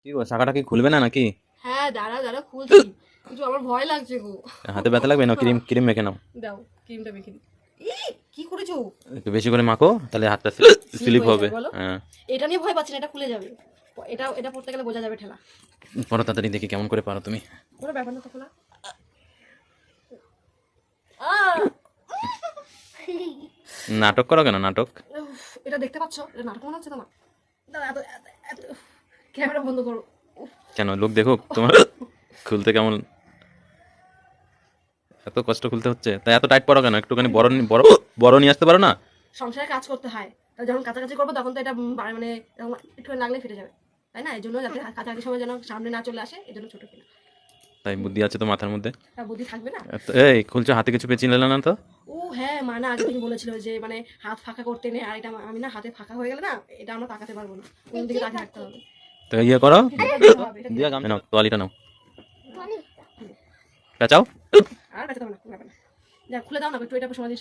কি গো, শাখাটা কি খুলবে না নাকি? হ্যাঁ দাঁড়া দাঁড়া খুলছি, কিন্তু আমার ভয় লাগছে গো। হাতে ব্যথা লাগবে না? ক্রিম ক্রিম মেখে নাও। দাও ক্রিমটা মেখে দিই। কি করেছো? একটু বেশি করে মাখো, তাহলে হাতটা স্লিপ হয়ে হবে। যাবে বলো? হ্যাঁ, এটা নিয়ে ভয় পাচ্ছি না, এটা খুলে যাবে। এটা এটা পড়তে গেলে বোঝা যাবে ঠেলা। পরো তাড়াতাড়ি, দেখি কেমন করে পারো তুমি। কোনো ব্যাপার না তো খোলা। নাটক করো কেন নাটক? এটা দেখতে পাচ্ছ? এটা নাটক মনে হচ্ছে তোমার? দাঁড়া, এত ক্যামেরা বন্ধ করো। কেন, লোক দেখুক তোমার খুলতে কেমন, এত কষ্ট খুলতে হচ্ছে। তাই এত টাইট পরো কেন? একটুখানি বড় বড় বড় নিয়ে আসতে পারো না? সংসারে কাজ করতে হয়, তা যখন কাছাকাছি করবো তখন তো এটা মানে এরকম একটু লাগলে ফেটে যাবে, তাই না? এই জন্য যাতে কাছাকাছি সময় যেন সামনে না চলে আসে, এই জন্য ছোট কিনা। তাই বুদ্ধি আছে তো মাথার মধ্যে? তা বুদ্ধি থাকবে না? এই খুলছো, হাতে কিছু পেঁচিয়ে নিলে না তো? ও হ্যাঁ, মা না আগে থেকে বলেছিল যে মানে হাত ফাঁকা করতে নেই, আর এটা আমি না হাতে ফাঁকা হয়ে গেলে না এটা আমরা তাকাতে পারবো না, কোন দিকে তাকিয়ে রাখতে হবে। তো ইয়ে করো, এটা দিতে হবে, এটা দিতে দিয়ে হবে। নাও, তোয়ালিটা নাও, পেঁচাও। আর বেঁচে হবে না, কোনো ব্যাপার না। যা খুলে দাও না একটু, এটা সময় দিয়ে